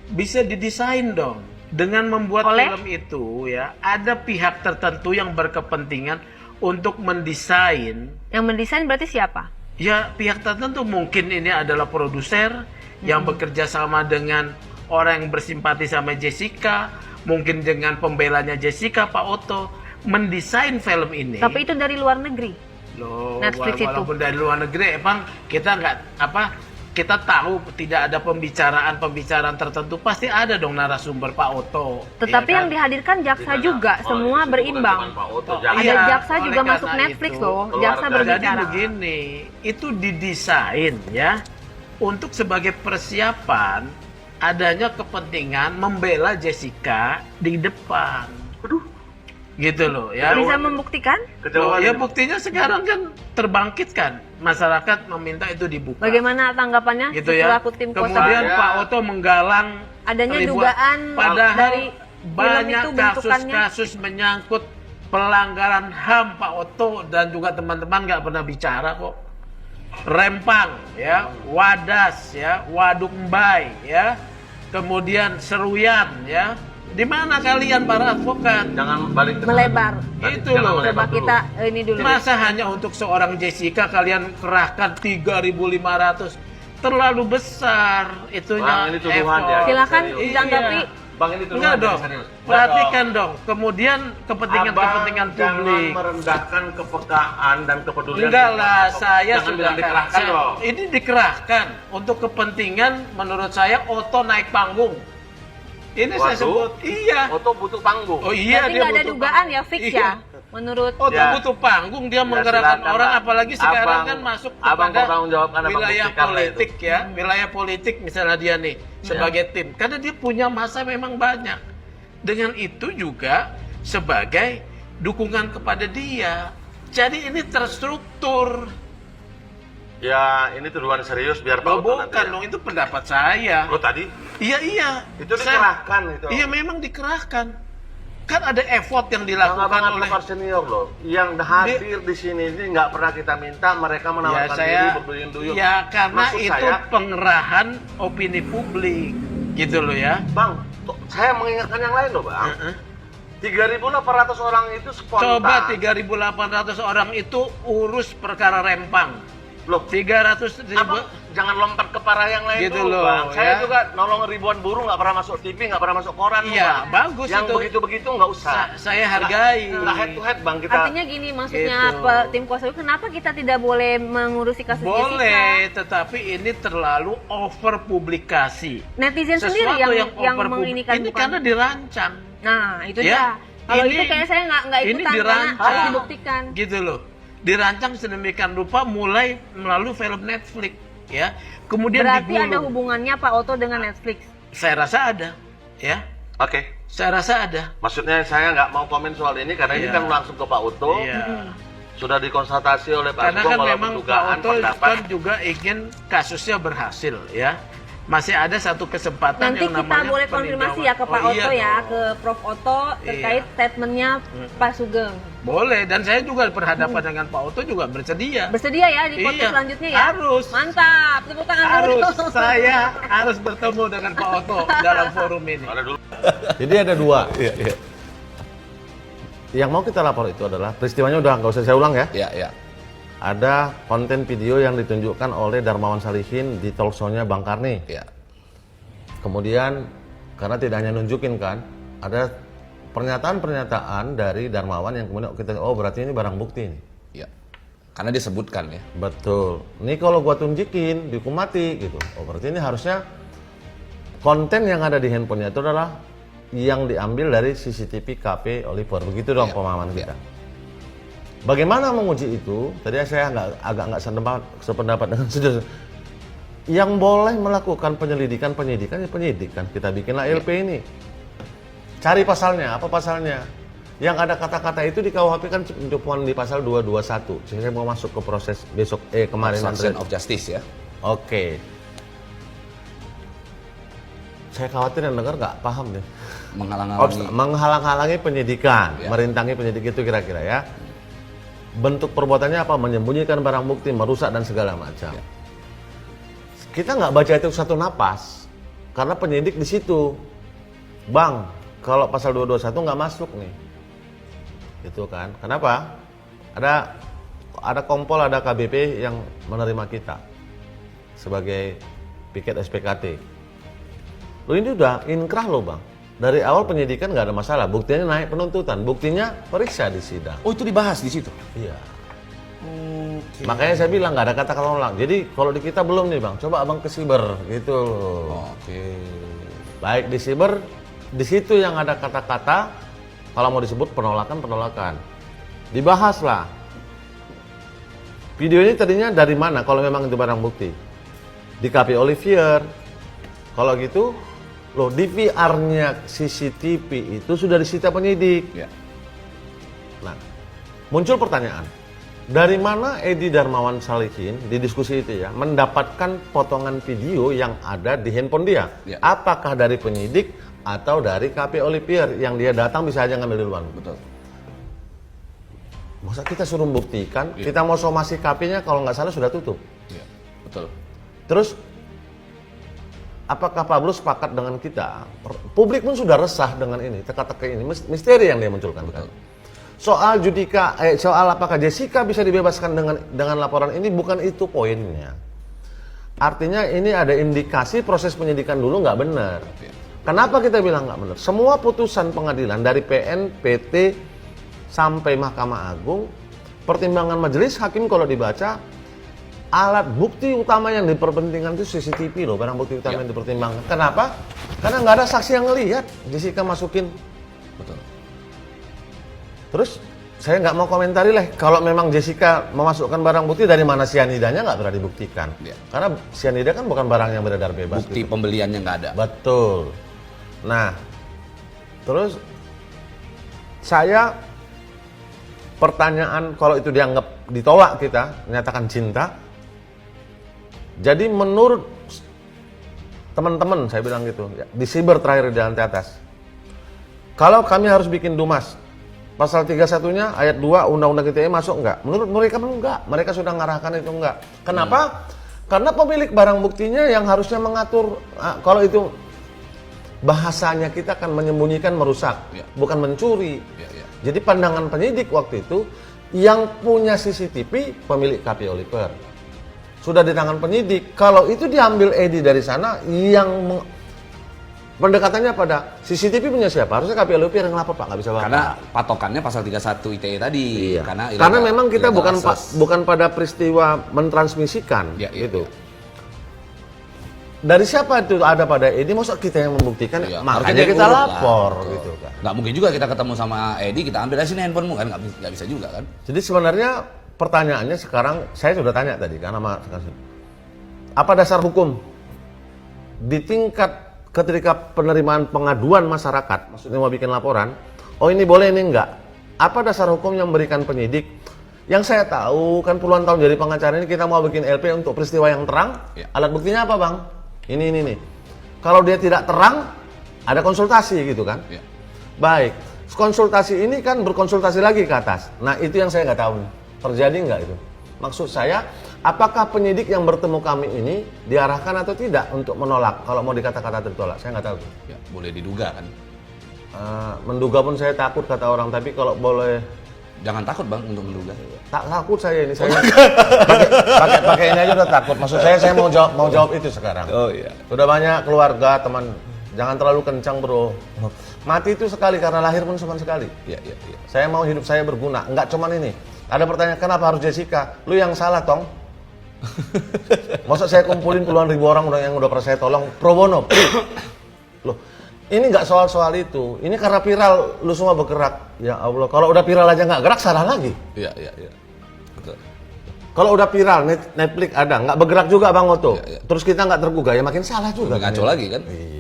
bisa didesain dong. Dengan membuat Oleh? film itu ya, ada pihak tertentu yang berkepentingan untuk mendesain. Yang mendesain berarti siapa? Ya, pihak tertentu, mungkin ini adalah produser yang bekerja sama dengan orang yang bersimpati sama Jessica, mungkin dengan pembelanya Jessica, Pak Otto, mendesain film ini. Tapi itu dari luar negeri. Loh, Netflix walaupun dari luar negeri, emang kita nggak kita tahu tidak ada pembicaraan tertentu, pasti ada dong narasumber Pak Otto. Tetapi ya yang kan? dihadirkan jaksa juga, semua berimbang. Ada Iya, jaksa juga oleh masuk karena Netflix itu, loh, jaksa Jadi berbicara. begini, itu didesain ya untuk sebagai persiapan adanya kepentingan membela Jessica di depan. Aduh, Gitu loh ya. Bisa membuktikan? Loh, ya buktinya sekarang kan terbangkit kan. Masyarakat meminta itu dibuka. Bagaimana tanggapannya Gitu ya. selaku tim kuasa? Kemudian Ya. Pak Otto menggalang Adanya ribuan- dugaan padahal dari film banyak itu bentukannya. kasus-kasus menyangkut pelanggaran HAM Pak Otto dan juga teman-teman nggak pernah bicara kok. Rempang ya, Wadas ya, Waduk Mbai ya, kemudian Seruyan ya. Di mana kalian para advokat? jangan balik ke Melebar. Itu Jangan loh. melebar Coba dulu. kita ini dulu. Masa hanya untuk seorang Jessica kalian kerahkan 3.500? Terlalu besar itunya. Bang, ini tuduhan effort. ya. Silakan Serius. ditanggapi. Bang, ini tuduhan Enggak ya, dong. serius. Perhatikan dong. Kemudian kepentingan-kepentingan Abang jangan publik. merendahkan kepekaan dan kepedulian. Enggak lah, publik. saya Jangan sudah bilang dikerahkan dong. Ini dikerahkan untuk kepentingan menurut saya Otto naik panggung. Ini saya Waduh. sebut iya. Otto butuh panggung. Oh iya, Berarti dia nggak ada butuh dugaan panggung. ya, fix Iya. ya? Menurut Otto Ya. butuh panggung, dia Ya, menggerakkan silakan, orang, Bang. apalagi sekarang Abang- kan masuk Abang kepada bertanggung jawab, Anda wilayah membuktikan lah politik itu. ya, wilayah politik misalnya dia nih sebagai tim, karena dia punya masa memang banyak. Dengan itu juga sebagai dukungan kepada dia. Jadi ini terstruktur. Ya, ini tuduhan serius biar Pak Oh, Otto nanti bukan ya. dong, itu pendapat saya. Lo tadi Iya. itu dikerahkan itu. Iya memang dikerahkan. Kan ada effort yang Yang dilakukan abang oleh. advokat senior loh, yang hadir di sini ini nggak pernah kita minta mereka menawarkan diri berduyun-duyun. Ya karena Maksud itu saya, pengerahan opini publik, gitu loh ya. Bang, saya mengingatkan yang lain loh, Bang. Heeh. 3.800 orang itu spontan. Coba 3.800 orang itu urus perkara rempang. Loh, 300.000. Abang jangan lompat ke para yang lain Gitu dulu, loh, Bang. Saya ya. juga nolong ribuan buruh nggak pernah masuk TV, nggak pernah masuk koran, Iya, Bang. bagus Yang itu. begitu-begitu nggak usah. Saya hargai. Nggak head to head, Bang, kita. artinya gini, maksudnya Gitu. apa, tim kuasa hukum, kenapa kita tidak boleh mengurusi kasus Boleh, Jessica? tetapi ini terlalu over publikasi. Netizen sendiri yang menginikan ini bukan? karena dirancang. Nah, itu Ya, dia. Kalau ini- itu kayaknya saya nggak ini ikutan karena dirancang. harus dibuktikan. Gitu loh. Dirancang sedemikian rupa mulai melalui film Netflix ya. Kemudian Berarti digulung. ada hubungannya Pak Otto dengan Netflix. Saya rasa ada ya. Oke. Saya rasa ada. Maksudnya saya nggak mau komen soal ini karena ini Iya. kan langsung ke Pak Otto. Iya. Sudah dikonsultasi oleh Pak Karena Sugeng kan bahwa memang Pak dugaan Otto pendapat. kan juga ingin kasusnya berhasil ya. Masih ada satu kesempatan Nanti yang kita namanya boleh konfirmasi ya ke peninjauan. Pak Oh, Otto iya ya, dong. ke Prof Otto terkait Iya. statementnya Pak Sugeng. Boleh, dan saya juga berhadapan dengan Pak Otto juga bersedia. Bersedia ya di podcast Iya, selanjutnya ya? harus. Mantap, tepuk tangan Harus, dulu. saya harus bertemu dengan Pak Otto dalam forum ini. Ada dulu. Jadi ada dua. Yang mau kita lapor itu adalah peristiwanya udah nggak usah saya ulang ya. Ya, ya. Ada konten video yang ditunjukkan oleh Darmawan Salihin di talkshow-nya Bang Karni. Ya. Kemudian karena tidak hanya nunjukin kan, ada pernyataan-pernyataan dari Darmawan yang kemudian kita berarti ini barang bukti nih. Ya. Karena disebutkan ya. Betul. Ini kalau gua tunjukin dihukum mati gitu. Oh berarti ini harusnya konten yang ada di handphonenya itu adalah yang diambil dari CCTV KP Oliver. Begitu dong Ya, pemahaman ya. kita. Bagaimana menguji itu? Tadi saya agak nggak sependapat dengan saudara. Yang boleh melakukan penyelidikan ya penyidik kan. Kita bikinlah LP ini. Cari pasalnya, apa pasalnya? Yang ada kata-kata itu di KUHP kan cuma di pasal 221. Saya mau masuk ke proses besok kemarin Obstruction nanti. of justice ya. Oke. Saya khawatir yang dengar nggak paham deh. Menghalang-halangi. Menghalang-halangi penyidikan, Ya. merintangi penyidik itu kira-kira ya. Bentuk perbuatannya apa? Menyembunyikan barang bukti, merusak dan segala macam. Ya. Kita nggak baca itu satu napas. Karena penyidik di situ, Bang, kalau pasal 221 nggak masuk nih, gitu kan? Kenapa? Ada kompol, ada KBP yang menerima kita sebagai piket SPKT. Lo ini udah inkrah lo, Bang. Dari awal penyidikan nggak ada masalah, buktinya naik penuntutan, buktinya periksa di sidang. Oh, itu dibahas di situ. Iya. Makanya saya bilang nggak ada kata nolak. Jadi kalau di kita belum nih, Bang, coba Abang ke siber gitu. Oke. Baik di siber, di situ yang ada kata-kata kalau mau disebut penolakan. Dibahas lah. Video ini tadinya dari mana kalau memang itu barang bukti? Di KP Olivier. Kalau gitu, loh DVR-nya CCTV itu sudah disita penyidik. Ya. Nah, muncul pertanyaan. Dari mana Edi Darmawan Salihin di diskusi itu ya mendapatkan potongan video yang ada di handphone dia? Ya. Apakah dari penyidik atau dari KP Olivier yang dia datang bisa aja ngambil duluan? Betul. Masa kita suruh buktikan, Ya. kita mau somasi KP-nya kalau nggak salah sudah tutup. Iya, betul. Terus, apakah Pablo sepakat dengan kita? Publik pun sudah resah dengan ini, teka-teki ini, misteri yang dia munculkan. Kan? Soal soal apakah Jessica bisa dibebaskan dengan laporan ini, bukan itu poinnya. Artinya ini ada indikasi proses penyidikan dulu nggak benar. Ya. Kenapa kita bilang nggak benar? Semua putusan pengadilan dari PN, PT, sampai Mahkamah Agung, pertimbangan majelis hakim kalau dibaca, alat bukti utama yang diperpentingkan itu CCTV loh, barang bukti utama yang dipertimbangkan. Kenapa? Karena nggak ada saksi yang ngelihat Jessica masukin. Betul. Terus saya nggak mau komentari lah kalau memang Jessica memasukkan barang bukti dari mana sianidanya nggak pernah dibuktikan. Ya. Karena sianida kan bukan barang yang beredar bebas. Bukti gitu. pembeliannya nggak ada. Betul. Nah, terus saya pertanyaan kalau itu dianggap ditolak kita, menyatakan cinta. Jadi menurut teman-teman saya bilang gitu, ya, di siber terakhir di lantai atas. Kalau kami harus bikin Dumas, pasal 31-nya ayat 2 Undang-Undang ITE masuk enggak? Menurut mereka belum enggak. Mereka sudah ngarahkan itu enggak. Kenapa? Karena pemilik barang buktinya yang harusnya mengatur, kalau itu bahasanya kita kan menyembunyikan, merusak, Ya. bukan mencuri. Ya, ya. Jadi pandangan penyidik waktu itu yang punya CCTV pemilik KP Olivier. Sudah di tangan penyidik. Kalau itu diambil Edi dari sana, pendekatannya pada CCTV punya siapa? Harusnya KP Olivier yang lapor, Pak, nggak bisa Bapak. Karena patokannya pasal 31 ITE tadi. Iya. Karena memang kita illegal bukan access. bukan pada peristiwa mentransmisikan Ya, ya, gitu. ya. Dari siapa itu ada pada Edi? Maksud kita yang membuktikan? Iya, Makanya harusnya kita diurut lah. lapor Betul. gitu kan. Nggak mungkin juga kita ketemu sama Edi, kita ambil aja sini handphonemu kan, nggak bisa juga kan. Jadi sebenarnya pertanyaannya sekarang saya sudah tanya tadi kan sama apa dasar hukum di tingkat ketika penerimaan pengaduan masyarakat, maksudnya mau bikin laporan, oh ini boleh ini enggak. Apa dasar hukum yang memberikan penyidik? Yang saya tahu kan puluhan tahun jadi pengacara ini kita mau bikin LP untuk peristiwa yang terang. Ya. Alat buktinya apa, Bang? Ini nih. Kalau dia tidak terang, ada konsultasi gitu kan? Ya. Baik, konsultasi ini kan berkonsultasi lagi ke atas. Nah itu yang saya nggak tahu nih, terjadi nggak itu? Maksud saya, apakah penyidik yang bertemu kami ini diarahkan atau tidak untuk menolak? Kalau mau dikata-kata ditolak, saya nggak tahu. Ya, boleh diduga kan. Menduga pun saya takut kata orang, tapi kalau boleh Jangan takut Bang untuk menduga. takut saya ini. Saya pakai ini aja udah takut. Maksud saya mau jawab itu sekarang. Oh iya. Sudah banyak keluarga, teman, jangan terlalu kencang bro. Mati itu sekali karena lahir pun cuma sekali. Iya, iya, iya. Saya mau hidup saya berguna, enggak cuman ini. Ada pertanyaan kenapa harus Jessica? Lu yang salah tong. Masa saya kumpulin puluhan ribu orang yang udah pernah saya tolong pro bono. Loh, ini nggak soal itu. Ini karena viral, lu semua bergerak. Ya Allah, kalau udah viral aja nggak gerak, salah lagi. Iya, iya, iya. Betul. Kalau udah viral, Netflix ada, nggak bergerak juga Bang Oto. Iya, iya. Terus kita nggak tergugah, ya makin salah juga. Ngaco lagi kan?